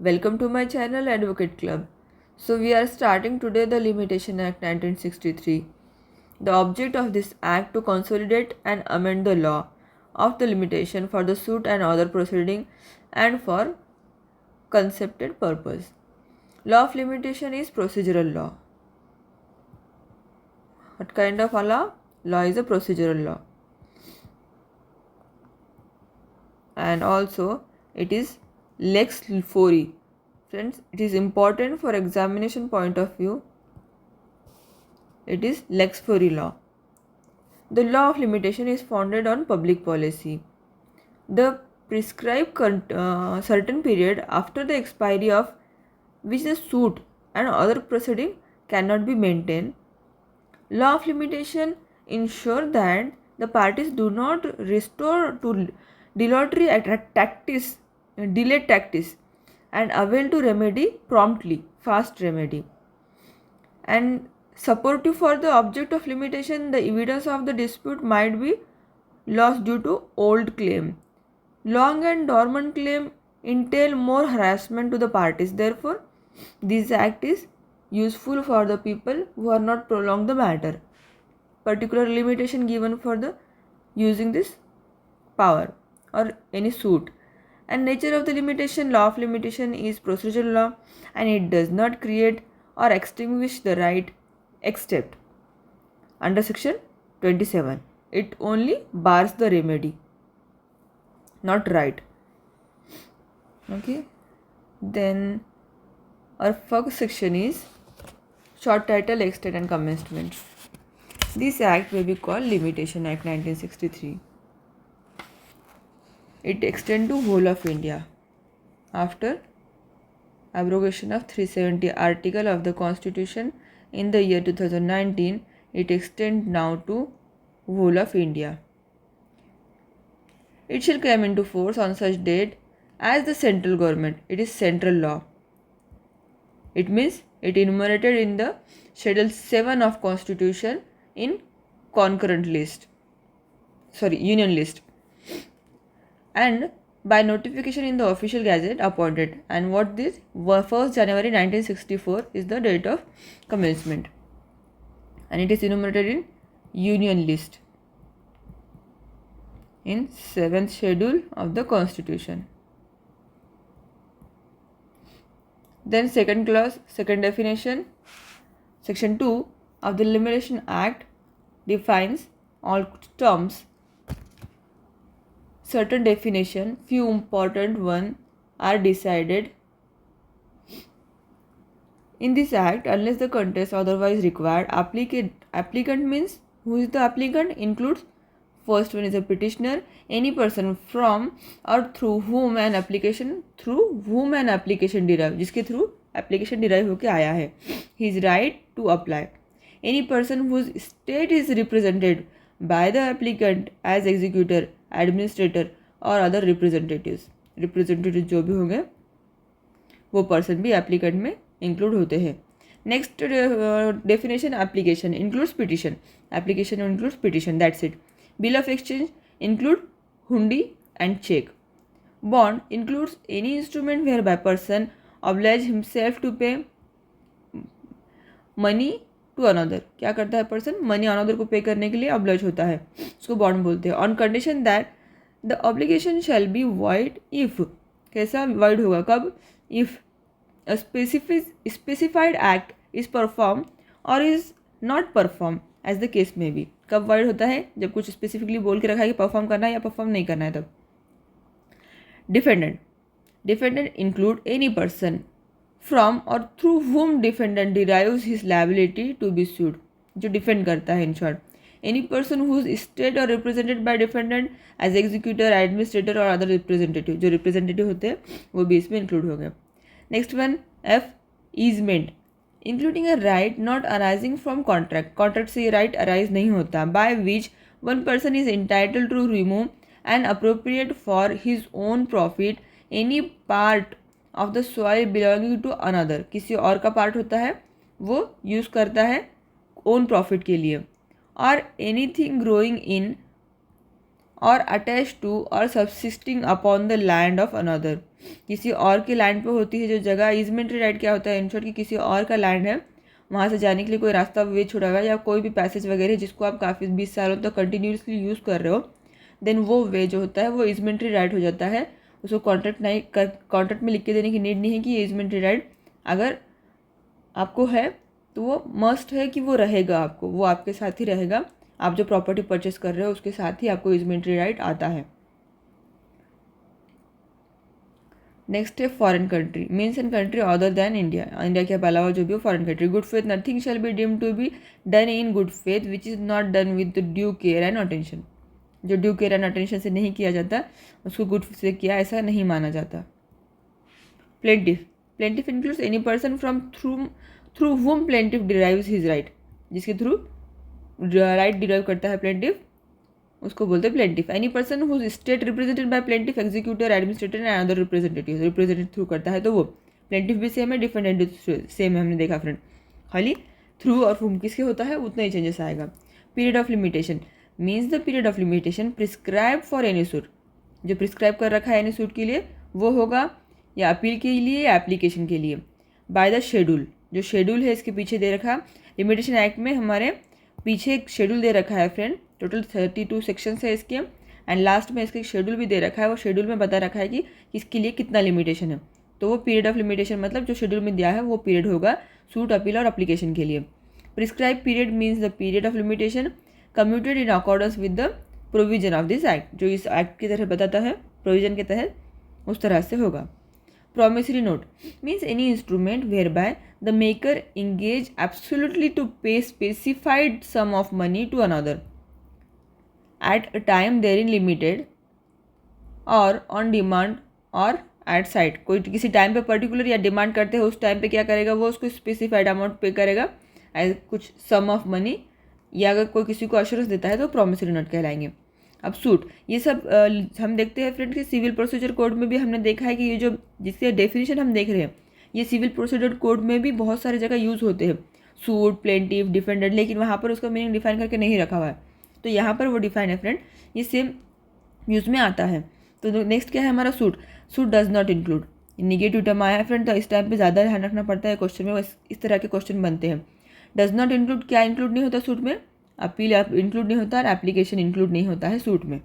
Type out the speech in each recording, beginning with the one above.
Welcome to my channel Advocate Club. So we are starting today the Limitation Act 1963. The object of this act to consolidate and amend the law of the limitation for the suit and other proceeding and for concepted purpose. Law of limitation is procedural law. What kind of a law? Law is a procedural law. And also it is lex fori. Friends, it is important for examination point of view. It is lex fori law. The law of limitation is founded on public policy. The prescribed certain period after the expiry of which the suit and other proceeding cannot be maintained. Law of limitation ensure that the parties do not restore to dilatory tactics, delayed tactics, and avail to remedy promptly, fast remedy. And supportive for the object of limitation, the evidence of the dispute might be lost due to old claim. Long and dormant claim entail more harassment to the parties. Therefore, this act is useful for the people who are not prolong the matter. Particular limitation given for the using this power or any suit. And nature of the limitation, law of limitation is procedural law and it does not create or extinguish the right except under section 27. It only bars the remedy, not right. Okay. Then our first section is short title, extent and commencement. This act may be called Limitation Act 1963. It extends to whole of India. After abrogation of 370 article of the Constitution in the year 2019, it extends now to whole of India. It shall come into force on such date as the central government. It is central law. It means it enumerated in the Schedule 7 of Constitution in concurrent list. Union list. And by notification in the official gazette appointed. And what this 1st January 1964 is the date of commencement. And it is enumerated in Union list in 7th schedule of the Constitution. Then second clause, second definition, section 2 of the Limitation Act defines all terms. Certain definition, few important ones are decided in this act unless the contest otherwise required. Applicant means who is the applicant includes first one is a petitioner, any person from or through whom an application derive, जिसके through application derive होके आया है. His right to apply. Any person whose state is represented by the applicant as executor, administrator और other representatives. Representatives जो भी होंगे वो person भी applicant में include होते हैं. Next definition, application includes petition. Application includes petition, that's it. Bill of exchange include hundi and check. Bond includes any instrument whereby person oblige himself to pay money to another. क्या करता है person? Money another को pay करने के लिए oblige होता है, उसको bond बोलते हैं. On condition that the obligation shall be void if. कैसा void होगा? कब? If a specified act is performed or is not performed as the case may be. कब void होता है? जब कुछ specifically बोल के रखा है कि perform करना है या perform नहीं करना है तब. Defendant include any person from or through whom defendant derives his liability to be sued. जो defend करता है in short. Any person who is state or represented by defendant as executor, administrator or other representative. जो representative होते हैं वो भी इसमें include हो गए. Next one, F, easement including a right not arising from contract. Contract से right arise नहीं होता. By which one person is entitled to remove and appropriate for his own profit any part of the soil belonging to another. किसी और का part होता है वो use करता है own profit के लिए. Or anything growing in or attached to or subsisting upon the land of another. किसी और के लैंड पे होती है जो जगह। ईजमेंट्री राइट क्या होता है, इन शॉर्ट कि किसी और का लैंड है, वहाँ से जाने के लिए कोई रास्ता वे छोड़ा हुआ है या कोई भी पैसेज वगैरह जिसको आप काफ़ी 20 सालों तक कंटिन्यूसली यूज़ कर रहे हो, देन वो वे जो होता है वो ईजमेंट्री राइट हो जाता है। उसको कॉन्ट्रैक्ट में लिख के देने की नीड नहीं है कि ये ईजमेंट्री राइट अगर आपको है तो वो मस्ट है कि वो रहेगा, आपको वो आपके साथ ही रहेगा। आप जो प्रॉपर्टी परचेस कर रहे हो उसके साथ ही आपको ईजमेंट्री राइट आता है। नेक्स्ट है foreign country, means an country other than India, India के अलावा जो भी हो foreign country. Good faith, nothing shall be deemed to be done in good faith which is not done with due care and attention. जो due care and attention से नहीं किया जाता उसको गुड से किया ऐसा नहीं माना जाता। Plaintiff, plaintiff includes any person from through whom plaintiff derives his right, जिसके थ्रू राइट डिराइव करता है प्लेंटिफ उसको बोलते हैं plaintiff. Any person who state represented by plaintiff, executive, administrator and other representative, representative through करता है तो वो प्लेंटिफ भी सेम है, डिफेंडेंट सेम है, हमने देखा फ्रेंड। खाली थ्रू और whom किसके होता है उतना ही चेंजेस आएगा। Period of limitation means the period of limitation prescribe for any suit, जो प्रिस्क्राइब कर रखा है एनी सूट के लिए वो होगा या अपील के लिए या एप्लीकेशन के लिए। बाय द शेड्यूल, जो शेड्यूल है इसके पीछे दे रखा, लिमिटेशन एक्ट में हमारे पीछे एक शेड्यूल दे रखा है फ्रेंड, टोटल 32 सेक्शंस है इसके, एंड लास्ट में इसके शेड्यूल भी दे रखा है। वो शेड्यूल में बता रखा है कि इसके लिए कितना लिमिटेशन है, तो वो पीरियड ऑफ लिमिटेशन मतलब जो शेड्यूल में दिया है वो पीरियड होगा सूट, अपील और एप्लीकेशन के लिए। Prescribe period means the period of limitation commuted in accordance with the provision of this act, जो इस एक्ट की तरह बताता है प्रोविजन के तहत उस तरह से होगा। Promissory note means any instrument whereby the maker engage absolutely to pay specified sum of money to another at a time therein limited or on demand or at sight। कोई किसी टाइम पे particular या demand करते हैं उस time पे क्या करेगा वो उसको स्पेसिफाइड अमाउंट पे करेगा एज कुछ सम ऑफ मनी, या अगर कोई किसी को अश्योरेंस देता है तो प्रॉमिसरी नोट कहलाएंगे। अब सूट, ये सब हम देखते हैं फ्रेंड कि सिविल प्रोसीजर कोड में भी हमने देखा है कि ये जो जिसके डेफिनेशन हम देख रहे हैं ये सिविल प्रोसीजर कोड में भी बहुत सारी जगह यूज़ होते हैं, सूट, प्लेंटिफ, डिफेंडेंट, लेकिन वहाँ पर उसका मीनिंग डिफाइन करके नहीं रखा हुआ है, तो यहाँ पर वो डिफाइन है फ्रेंड, ये सेम यूज़ में आता है। तो नेक्स्ट क्या है हमारा suit, suit does not include, negative term आया है फ्रेंड, तो इस टाइम पर ज़्यादा ध्यान रखना पड़ता है क्वेश्चन में, इस तरह के क्वेश्चन बनते हैं। डज नॉट इंक्लूड, क्या इंक्लूड नहीं होता सूट में, अपील इंक्लूड नहीं होता और एप्लीकेशन इंक्लूड नहीं होता है सूट में,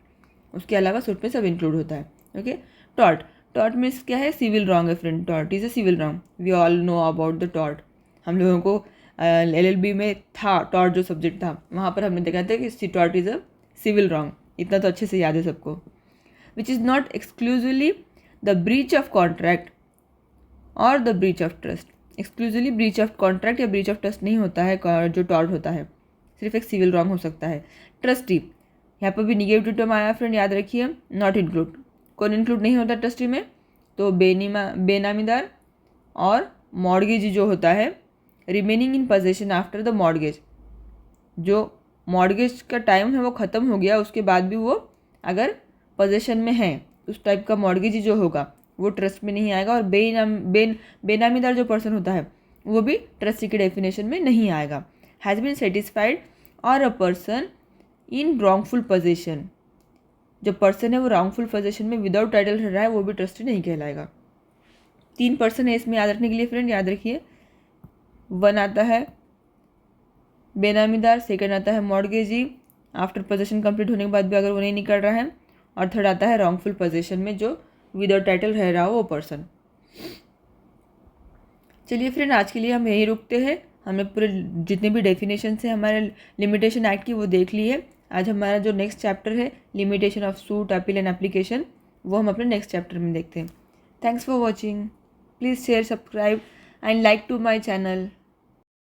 उसके अलावा सूट में सब इंक्लूड होता है। ओके, टॉर्ट, टॉर्ट मीन्स क्या है, सिविल रॉन्ग है friend, tort is a civil wrong, we all know about the tort. हम लोगों को LLB में था टॉर्ट जो सब्जेक्ट था, वहाँ पर हमने देखा था कि tort is a civil wrong, इतना तो अच्छे से याद है सबको। Which is not exclusively the breach of contract और the breach of trust, exclusively breach of contract या ब्रीच ऑफ ट्रस्ट नहीं होता है जो टॉर्ट होता है, सिर्फ एक सिविल रॉन्ग हो सकता है। ट्रस्टी, यहाँ पर भी निगेटिव टर्म आया फ्रेंड, याद रखिए, नॉट इंक्लूड, कौन इंक्लूड नहीं होता ट्रस्टी में, तो बेनामीदार और मॉर्गेज जो होता है, remaining in possession after the mortgage, जो मॉर्गेज का टाइम है वो ख़त्म हो गया उसके बाद भी वो अगर पोजेशन में है उस टाइप का मॉर्गेज जो होगा वो ट्रस्ट में नहीं आएगा, और बेनामीदार जो पर्सन होता है वो भी ट्रस्टी के डेफिनेशन में नहीं आएगा। हैज़ बीन सेटिस्फाइड और a person in wrongful position, जो पर्सन है वो रॉन्गफुल पोजीशन में विदाउट टाइटल रह रहा है वो भी ट्रस्टी नहीं कहलाएगा। 3 पर्सन है इसमें याद रखने के लिए फ्रेंड, याद रखिए, 1 आता है बेनामीदार, सेकंड आता है मॉर्गेजी आफ्टर पोजीशन कंप्लीट होने के बाद भी अगर वो नहीं निकल रहा है, और थर्ड आता है रॉन्गफुल पोजीशन में जो विदाउट टाइटल रह रहा हो वो पर्सन। चलिए फ्रेंड आज के लिए हम यहीं रुकते हैं, हमने पूरे जितने भी डेफिनेशन है हमारे लिमिटेशन एक्ट की वो देख ली है। आज हमारा जो नेक्स्ट चैप्टर है limitation of suit, appeal and application, वो हम अपने नेक्स्ट चैप्टर में देखते हैं। Thanks for watching, please share, subscribe and like to my channel.